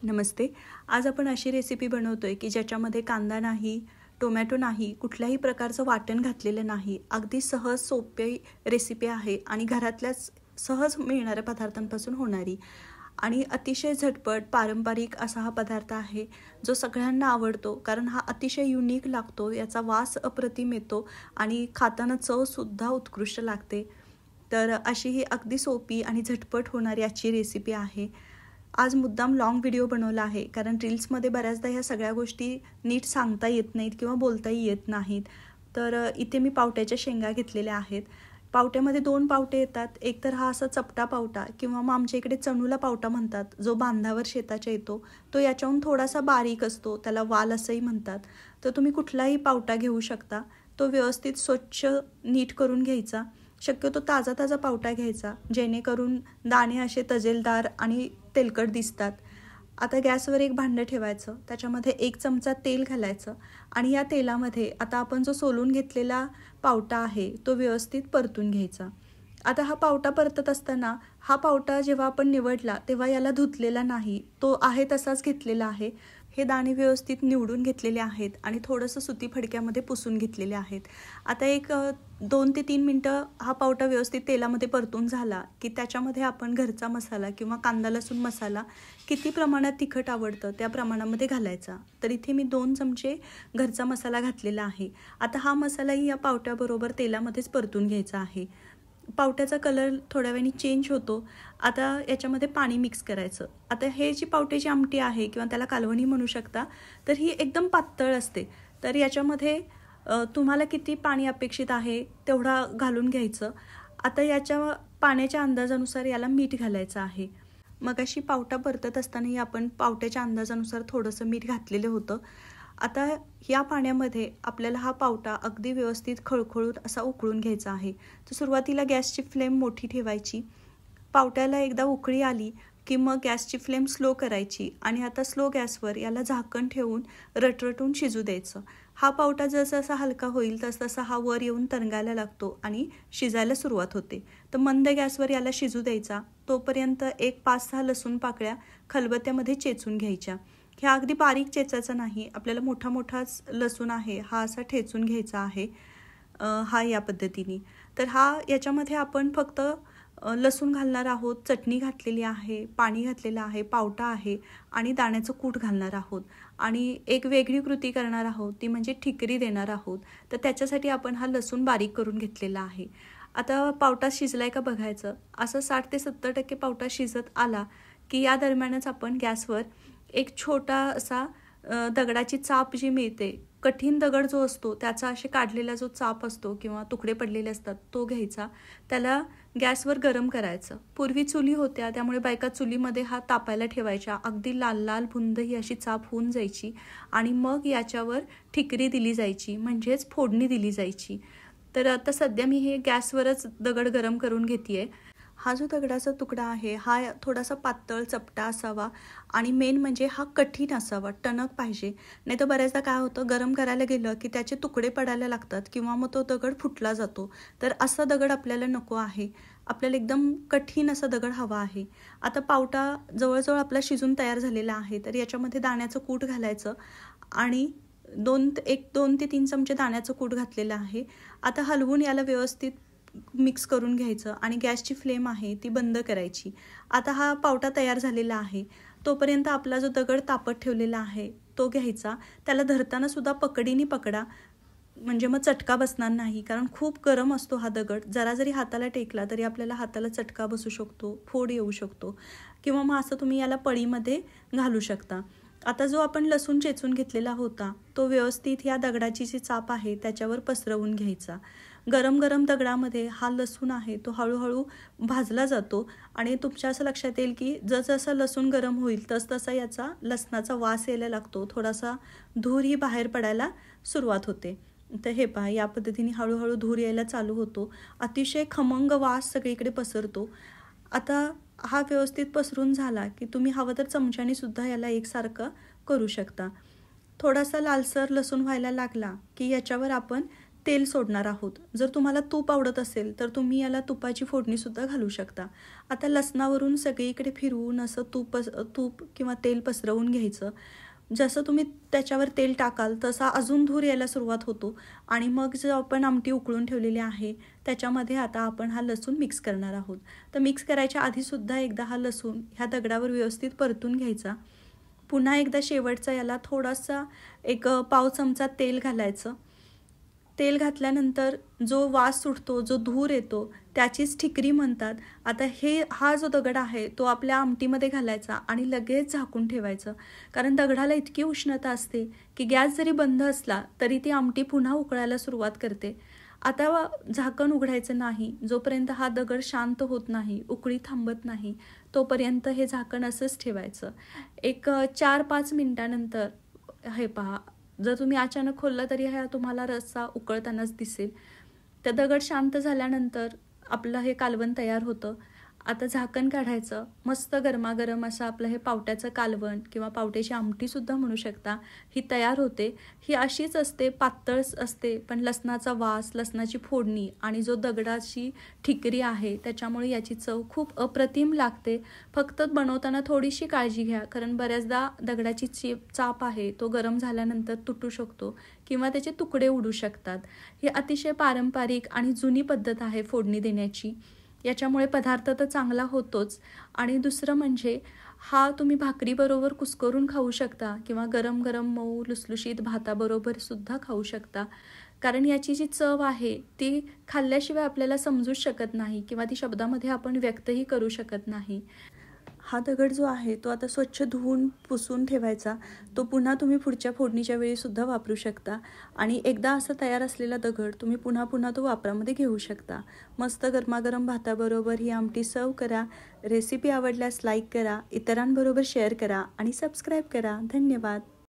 नमस्ते. आज आपण अशी रेसिपी बनवतोय की ज्याच्यामध्ये कांदा नाही, टोमॅटो नाही, कुठल्याही प्रकारचं वाटण घातलेलं नाही. अगदी सहज सोपी रेसिपी आहे आणि घरातल्याच सहज मिळणाऱ्या पदार्थांपासून होणारी आणि अतिशय झटपट पारंपरिक असा हा पदार्थ आहे, जो सगळ्यांना आवडतो. कारण हा अतिशय युनिक लागतो, याचा वास अप्रतिम येतो आणि खाताना चवसुद्धा उत्कृष्ट लागते. तर अशी ही अगदी सोपी आणि झटपट होणारी आजची रेसिपी आहे. आज मुद्दाम लाँग व्हिडिओ बनवला आहे, कारण रील्समध्ये बऱ्याचदा ह्या सगळ्या गोष्टी नीट सांगता येत नाहीत किंवा बोलताही येत नाहीत. तर इथे मी पावट्याच्या शेंगा घेतलेल्या आहेत. पावट्यामध्ये 2 पावटे येतात. एक तर हा असा चपटा पावटा किंवा मग आमच्या इकडे चणूला पावटा म्हणतात, जो बांधावर शेताच्या येतो. तो याच्याहून थोडासा बारीक असतो, त्याला वाल असंही म्हणतात. तर तुम्ही कुठलाही पावटा घेऊ शकता. तो व्यवस्थित स्वच्छ नीट करून घ्यायचा. शक्यतो ताजा ताजा पावटा घ्यायचा, जेणेकरून दाणे असे तजेलदार आणि तेलकट दिसतात. आता गॅसवर एक भांडं ठेवायचं, त्याच्यामध्ये 1 चमचा तेल घालायचं आणि या तेलामध्ये आता आपण जो सोलून घेतलेला पावटा आहे तो व्यवस्थित परतून घ्यायचा. आता हा पावटा परतत असताना हा पावटा जेव्हा आपण निवडला तेव्हा याला धुतलेला नाही, तो आहे तसाच घेतलेला आहे. हे दाणे व्यवस्थित निवडून घेतलेले आहेत आणि थोडंसं सुती फडक्यामध्ये पुसून घेतलेले आहेत. आता एक 2 ते 3 मिनटं हा पावटा व्यवस्थित तेलामध्ये परतून झाला की त्याच्यामध्ये आपण घरचा मसाला किंवा कांदा लसूण मसाला किती प्रमाणात तिखट आवडतं त्या प्रमाणामध्ये घालायचा. तर इथे मी 2 चमचे घरचा मसाला घातलेला आहे. आता हा मसालाही या पावट्याबरोबर तेलामध्येच परतून घ्यायचा आहे. पावट्याचा कलर थोड्या वेळाने चेंज होतो. आता याच्यामध्ये पाणी मिक्स करायचं. आता हे जी पावट्याची आमटी आहे किंवा त्याला कालवणी म्हणू शकता, तर ही एकदम पातळ असते. तर याच्यामध्ये तुम्हाला किती पाणी अपेक्षित आहे तेवढा घालून घ्यायचं. आता याच्या पाण्याच्या अंदाजानुसार याला मीठ घालायचं आहे. मगाशी पावटा परतत असतानाही आपण पावट्याच्या अंदाजानुसार थोडंसं मीठ घातलेलं होतं. आता या पाण्यामध्ये आपल्याला हा पावटा अगदी व्यवस्थित खळखळून असा उकळून घ्यायचा आहे. तर सुरुवातीला गॅसची फ्लेम मोठी ठेवायची. पावट्याला एकदा उकळी आली की मग गॅसची फ्लेम स्लो करायची आणि आता स्लो गॅसवर याला झाकण ठेवून रटरटून शिजू द्यायचं. हा पावटा जसा हलका होईल तसतसा हा वर येऊन तरंगायला लागतो आणि शिजायला सुरुवात होते. तर मंद गॅसवर याला शिजू द्यायचा. तोपर्यंत एक 5-6 लसूण पाकळ्या खलबत्त्यामध्ये चेचून घ्यायच्या. ह्या अगदी बारीक चेचायचा नाही, आपल्याला मोठा मोठाच लसूण आहे हा असा ठेचून घ्यायचा आहे. हा या पद्धतीने. तर याच्यामध्ये आपण फक्त लसूण घालणार आहोत, चटणी घातलेली आहे, पाणी घातलेलं आहे, पावटा आहे आणि दाण्याचं कूट घालणार आहोत आणि एक वेगळी कृती करणार आहोत, ती म्हणजे ठिकरी देणार आहोत. तर त्याच्यासाठी आपण हा लसूण बारीक करून घेतलेला आहे. आता पावटा शिजलाय का बघायचं. असं 60 ते 70% पावटा शिजत आला की या दरम्यानच आपण गॅसवर एक छोटा असा दगडाची चाप जी मिळते, कठीण दगड जो असतो त्याचा असे काढलेला जो चाप असतो किंवा तुकडे पडलेले असतात तो घ्यायचा. त्याला गॅसवर गरम करायचं. पूर्वी चुली होत्या त्यामुळे बायका चुलीमध्ये हा तापायला ठेवायच्या. अगदी लाल लाल बुंद ही अशी चाप होऊन जायची आणि मग याच्यावर ठिकरी दिली जायची, म्हणजेच फोडणी दिली जायची. तर आता सध्या मी हे गॅसवरच दगड गरम करून घेते. हा जो दगडाचा तुकडा आहे हा थोडासा पातळ चपटा असावा आणि मेन म्हणजे हा कठीण असावा, टणक पाहिजे. नाही तर बऱ्याचदा काय होतं, गरम करायला गेलं की त्याचे तुकडे पडायला लागतात किंवा मग तो दगड फुटला जातो. तर असा दगड आपल्याला नको आहे. आपल्याला एकदम कठीण असा दगड हवा आहे. आता पावटा जवळजवळ आपला शिजून तयार झालेला आहे. तर याच्यामध्ये दाण्याचं कूट घालायचं आणि 2 ते 3 चमचे दाण्याचं कूट घातलेलं आहे. आता हलवून याला व्यवस्थित मिक्स करून घ्यायचं आणि गॅसची फ्लेम आहे ती बंद करायची. आता हा पावटा तयार झालेला आहे. तोपर्यंत आपला जो दगड तापत ठेवलेला आहे तो घ्यायचा. त्याला धरताना सुद्धा पकडीने पकडा, म्हणजे मग चटका बसणार नाही, कारण खूप गरम असतो हा दगड. जरा जरी हाताला टेकला तरी आपल्याला हाताला चटका बसू शकतो, फोड येऊ शकतो किंवा मग असं तुम्ही याला पळीमध्ये घालू शकता. आता जो आपण लसूण चेचून घेतलेला होता तो व्यवस्थित या दगडाची जी चाप आहे त्याच्यावर पसरवून घ्यायचा. गरम गरम दगडामध्ये हा लसूण आहे तो हळूहळू भाजला जातो आणि तुमच्या असं लक्षात येईल की जसं लसूण गरम होईल तसतसा याचा लसणाचा वास यायला लागतो, थोडासा धूर ही बाहेर पडायला सुरुवात होते. तर हे पहा, या पद्धतीने हळूहळू धूर यायला चालू होतो. अतिशय खमंग वास सगळीकडे पसरतो. आता हा व्यवस्थित पसरून झाला की तुम्ही हवं तर चमच्याने सुद्धा याला एकसारखं करू शकता. थोडासा लालसर लसूण व्हायला लागला की याच्यावर आपण तेल सोडणार आहोत. जर तुम्हाला तूप आवडत असेल तर तुम्ही याला तुपाची फोडणीसुद्धा घालू शकता. आता लसणावरून सगळीकडे फिरवून असं तूप किंवा तेल पसरवून घ्यायचं. जसं तुम्ही त्याच्यावर तेल टाकाल तसा अजून धूर यायला सुरुवात होतो आणि मग जो आपण आमटी उकळून ठेवलेली आहे त्याच्यामध्ये आता आपण हा लसूण मिक्स करणार आहोत. तर मिक्स करायच्या आधीसुद्धा एकदा हा लसूण ह्या दगडावर व्यवस्थित परतून घ्यायचा. पुन्हा एकदा शेवटचा याला थोडासा एक पाव चमचा तेल घालायचं. तेल घातल्यानंतर जो वास सुटतो, जो धूर येतो त्याचीच ठिकरी म्हणतात. आता हा जो दगड आहे तो आपल्या आमटीमध्ये घालायचा आणि लगेच झाकून ठेवायचं. कारण दगडाला इतकी उष्णता असते की गॅस जरी बंद असला तरी ती आमटी पुन्हा उकळायला सुरुवात करते. आता झाकण उघडायचं नाही. जोपर्यंत हा दगड शांत होत नाही, उकळी थांबत नाही, तोपर्यंत हे झाकण असंच ठेवायचं. एक 4-5 मिनिटानंतर हे पहा, जर तुम्ही अचानक खोलला तरी हा तुम्हाला रस्सा उकळतानाच दिसेल. तर दगड शांत झाल्यानंतर आपलं हे कालवण तयार होतं. आता झाकण काढायचं. मस्त गरमागरम असं आपलं हे पावट्याचं कालवण किंवा पावट्याची आमटीसुद्धा म्हणू शकता, ही तयार होते. ही अशीच असते, पातळ असते, पण लसणाचा वास, लसणाची फोडणी आणि जो दगडाची ठिकरी आहे त्याच्यामुळे याची चव खूप अप्रतिम लागते. फक्त बनवताना थोडीशी काळजी घ्या, कारण बऱ्याचदा दगडाची चाप आहे तो गरम झाल्यानंतर तुटू शकतो किंवा त्याचे तुकडे उडू शकतात. ही अतिशय पारंपरिक आणि जुनी पद्धत आहे फोडणी देण्याची. याच्यामुळे पदार्थ तर चांगला होतोच आणि दुसरं म्हणजे हा तुम्ही भाकरीबरोबर कुस्करून खाऊ शकता किंवा गरम गरम मऊ लुसलुशीत भाताबरोबर सुद्धा खाऊ शकता. कारण याची जी चव आहे ती खाल्ल्याशिवाय आपल्याला समजूच शकत नाही किंवा ती शब्दामध्ये आपण व्यक्तही करू शकत नाही. हा दगड जो आहे तो आता स्वच्छ धुवून पुसून ठेवायचा. तो पुन्हा तुम्ही पुढच्या फोडणीच्या वेळीसुद्धा वापरू शकता आणि एकदा असा तयार असलेला दगड तुम्ही पुन्हा पुन्हा तो वापरामध्ये घेऊ शकता. मस्त गरमागरम भाताबरोबर ही आमटी सर्व करा. रेसिपी आवडल्यास लाईक करा, इतरांबरोबर शेअर करा आणि सबस्क्राईब करा. धन्यवाद.